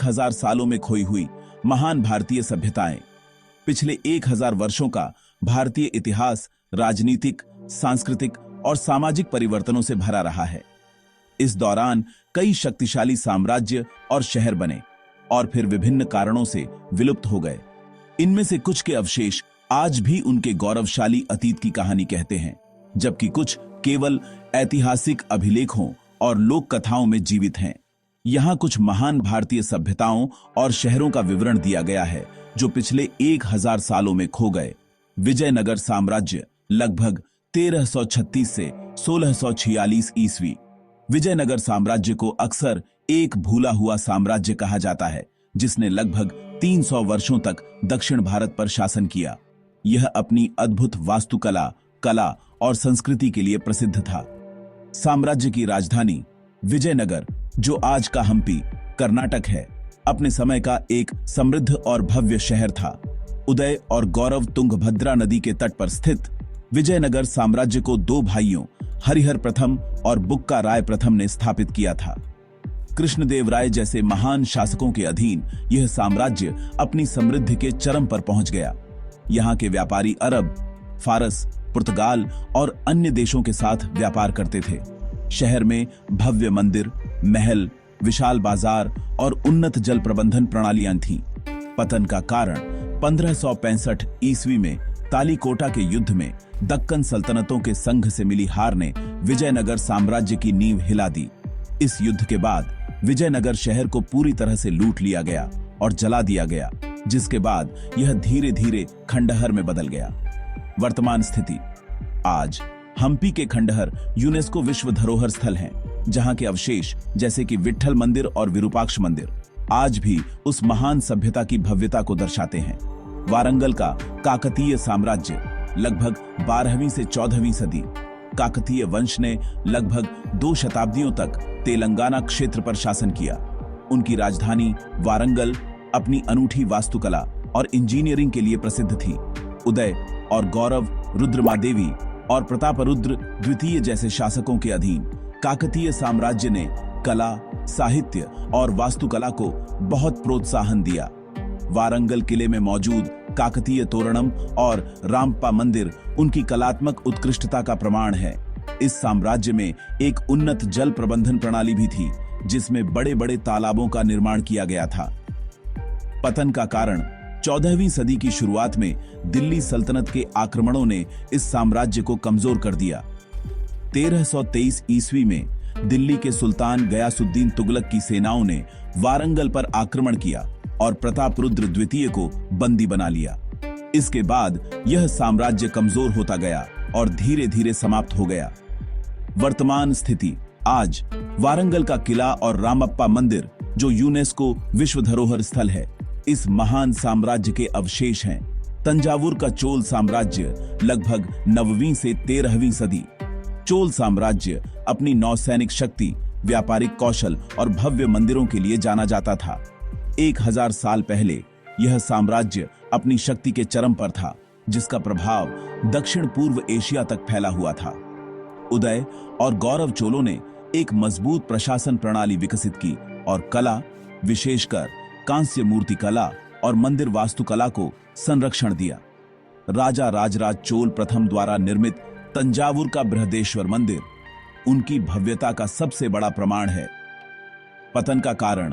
1000 सालों में खोई हुई महान भारतीय सभ्यताएं। पिछले 1000 वर्षों का भारतीय इतिहास राजनीतिक, सांस्कृतिक और सामाजिक परिवर्तनों से भरा रहा है। इस दौरान कई शक्तिशाली साम्राज्य और शहर बने और फिर विभिन्न कारणों से विलुप्त हो गए। इनमें से कुछ के अवशेष आज भी उनके गौरवशाली अतीत की कहानी कहते हैं, जबकि कुछ केवल ऐतिहासिक अभिलेखों और लोक कथाओं में जीवित हैं। यहाँ कुछ महान भारतीय सभ्यताओं और शहरों का विवरण दिया गया है जो पिछले 1000 सालों में खो गए। विजयनगर साम्राज्य लगभग 1336 से 1646 ईस्वी। विजयनगर साम्राज्य को अक्सर एक भूला हुआ साम्राज्य कहा जाता है, जिसने लगभग 300 वर्षों तक दक्षिण भारत पर शासन किया। यह अपनी अद्भुत वास्तुकला, कला और संस्कृति के लिए प्रसिद्ध था। साम्राज्य की राजधानी विजयनगर, जो आज का हम्पी, कर्नाटक है, अपने समय का एक समृद्ध और भव्य शहर था। उदय और गौरव तुंगभद्रा नदी के तट पर स्थित विजयनगर साम्राज्य को 2 भाइयों हरिहर प्रथम और बुक्का राय प्रथम ने स्थापित किया था। कृष्णदेव राय जैसे महान शासकों के अधीन यह साम्राज्य अपनी समृद्धि के चरम पर पहुंच गया। यहाँ के व्यापारी अरब, फारस, पुर्तगाल और अन्य देशों के साथ व्यापार करते थे। शहर में भव्य मंदिर, महल, विशाल बाजार और उन्नत जल प्रबंधन प्रणालियां थीं। पतन का कारण 1565 ईस्वी में तालीकोटा के युद्ध में दक्कन सल्तनतों के संघ से मिली हार ने विजयनगर साम्राज्य की नींव हिला दी। इस युद्ध के बाद विजयनगर शहर को पूरी तरह से लूट लिया गया और जला दिया गया, जिसके बाद यह धीरे धीरे खंडहर में बदल गया। वर्तमान स्थिति। आज हम्पी के खंडहर यूनेस्को विश्व धरोहर स्थल हैं, जहां के अवशेष जैसे कि विट्ठल मंदिर और विरूपाक्ष मंदिर आज भी उस महान सभ्यता की भव्यता को दर्शाते हैं। वारंगल का काकतीय साम्राज्य लगभग 12वीं से 14वीं सदी। काकतीय वंश ने लगभग 2 शताब्दियों तक तेलंगाना क्षेत्र पर शासन किया। उनकी राजधानी वारंगल अपनी अनूठी वास्तुकला और इंजीनियरिंग के लिए प्रसिद्ध थी। उदय और गौरव रुद्रमादेवी और प्रतापरुद्र द्वितीय जैसे शासकों के अधीन काकतीय साम्राज्य ने कला, साहित्य और वास्तुकला को बहुत प्रोत्साहन दिया। वारंगल किले में मौजूद काकतीय तोरणम और रामप्पा मंदिर उनकी कलात्मक उत्कृष्टता का प्रमाण है। इस साम्राज्य में एक उन्नत जल प्रबंधन प्रणाली भी थी, जिसमें बड़े बड़े तालाबों का निर्माण किया गया था। पतन का कारण 14वीं सदी की शुरुआत में दिल्ली सल्तनत के आक्रमणों ने इस साम्राज्य को कमजोर कर दिया। 1323 ईस्वी में दिल्ली के सुल्तान गयासुद्दीन तुगलक की सेनाओं ने वारंगल पर आक्रमण किया और प्रतापरुद्र द्वितीय को बंदी बना लिया। इसके बाद यह साम्राज्य कमजोर होता गया और धीरे धीरे समाप्त हो गया। वर्तमान स्थिति। आज वारंगल का किला और रामप्पा मंदिर, जो यूनेस्को विश्व धरोहर स्थल है, इस महान साम्राज्य के अवशेष हैं। तंजावुर का चोल साम्राज्य लगभग 9वीं से 13वीं सदी। चोल साम्राज्य अपनी नौसैनिक शक्ति, व्यापारिक कौशल और भव्य मंदिरों के लिए जाना जाता था। 1000 साल पहले यह साम्राज्य अपनी शक्ति के चरम पर था, जिसका प्रभाव दक्षिण पूर्व एशिया तक फैला हुआ था। उदय और गौरव चोलों ने एक मजबूत प्रशासन प्रणाली विकसित की और कला, विशेषकर कांस्य मूर्ति कला और मंदिर वास्तुकला को संरक्षण दिया। राजा राजराज चोल प्रथम द्वारा निर्मित तंजावुर का बृहदेश्वर मंदिर उनकी भव्यता का सबसे बड़ा प्रमाण है। पतन का कारण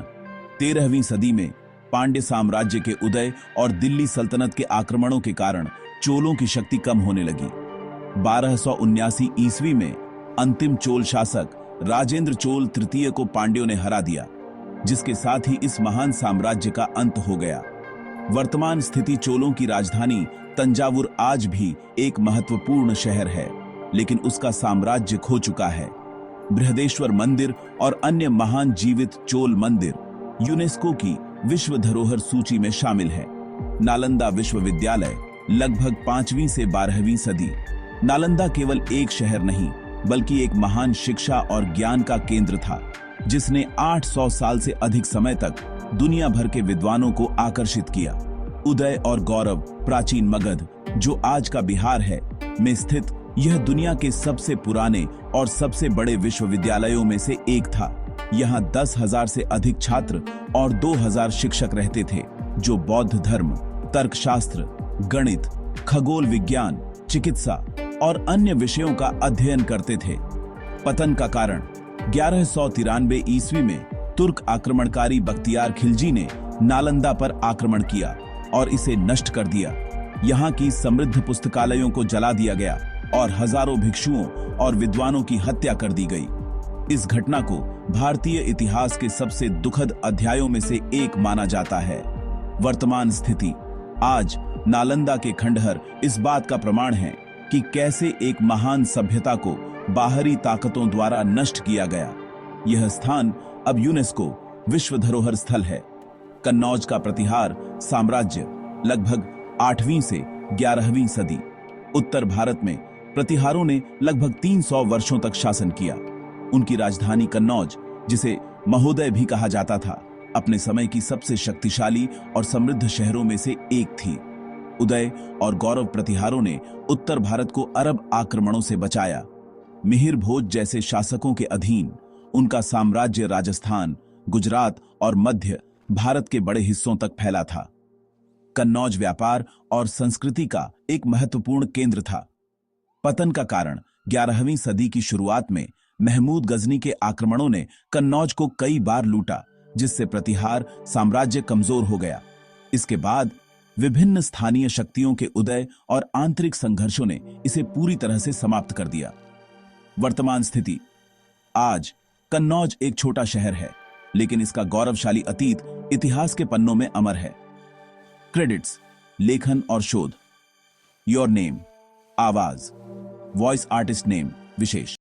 13वीं सदी में पांड्य साम्राज्य के उदय और दिल्ली सल्तनत के आक्रमणों के कारण चोलों की शक्ति कम होने लगी। 1279 ईस्वी में अंतिम चोल शासक राजेंद्र चोल तृतीय को पांड्यों ने हरा दिया, जिसके साथ ही इस महान साम्राज्य का अंत हो गया। वर्तमान स्थिति। चोलों की राजधानी तंजावुर आज भी एक महत्वपूर्ण शहर है, लेकिन उसका साम्राज्य खो चुका है। बृहदेश्वर मंदिर और अन्य महान जीवित चोल मंदिर यूनेस्को की विश्व धरोहर सूची में शामिल है। नालंदा विश्वविद्यालय लगभग 5वीं से 12वीं सदी। नालंदा केवल एक शहर नहीं, बल्कि एक महान शिक्षा और ज्ञान का केंद्र था, जिसने 800 साल से अधिक समय तक दुनिया भर के विद्वानों को आकर्षित किया। उदय और गौरव प्राचीन मगध, जो आज का बिहार है, में स्थित यह दुनिया के सबसे पुराने और सबसे बड़े विश्वविद्यालयों में से एक था। यहाँ 10,000 से अधिक छात्र और 2,000 शिक्षक रहते थे, जो बौद्ध धर्म, तर्कशास्त्र, गणित, खगोल विज्ञान, चिकित्सा और अन्य विषयों का अध्ययन करते थे। पतन का कारण 1193 ईस्वी में तुर्क आक्रमणकारी बख्तियार खिलजी ने नालंदा पर आक्रमण किया और इसे नष्ट कर दिया। यहाँ की समृद्ध पुस्तकालयों को जला दिया गया और हजारों भिक्षुओं और विद्वानों की हत्या कर दी गई। इस घटना को भारतीय इतिहास के सबसे दुखद अध्यायों में से एक माना जाता है। वर्तमान स्थिति आज नालंदा के खंडहर इस बात का प्रमाण है कि कैसे एक महान सभ्यता को बाहरी ताकतों द्वारा नष्ट किया गया। यह स्थान अब यूनेस्को विश्व धरोहर स्थल है। कन्नौज का प्रतिहार साम्राज्य लगभग 8वीं से 11वीं सदी। उत्तर भारत में प्रतिहारों ने लगभग 300 वर्षों तक शासन किया। उनकी राजधानी कन्नौज, जिसे महोदय भी कहा जाता था, अपने समय की सबसे शक्तिशाली और समृद्ध शहरों में से एक थी। उदय और गौरव प्रतिहारों ने उत्तर भारत को अरब आक्रमणों से बचाया। मिहिर भोज जैसे शासकों के अधीन उनका साम्राज्य राजस्थान, गुजरात और मध्य भारत के बड़े हिस्सों तक फैला था। कन्नौज व्यापार और संस्कृति का एक महत्वपूर्ण केंद्र था। पतन का कारण 11वीं सदी की शुरुआत में महमूद गजनी के आक्रमणों ने कन्नौज को कई बार लूटा, जिससे प्रतिहार साम्राज्य कमजोर हो गया। इसके बाद विभिन्न स्थानीय शक्तियों के उदय और आंतरिक संघर्षों ने इसे पूरी तरह से समाप्त कर दिया। वर्तमान स्थिति आज कन्नौज एक छोटा शहर है, लेकिन इसका गौरवशाली अतीत इतिहास के पन्नों में अमर है। क्रेडिट्स, लेखन और शोध, योर नेम, आवाज, वॉइस आर्टिस्ट नेम विशेष।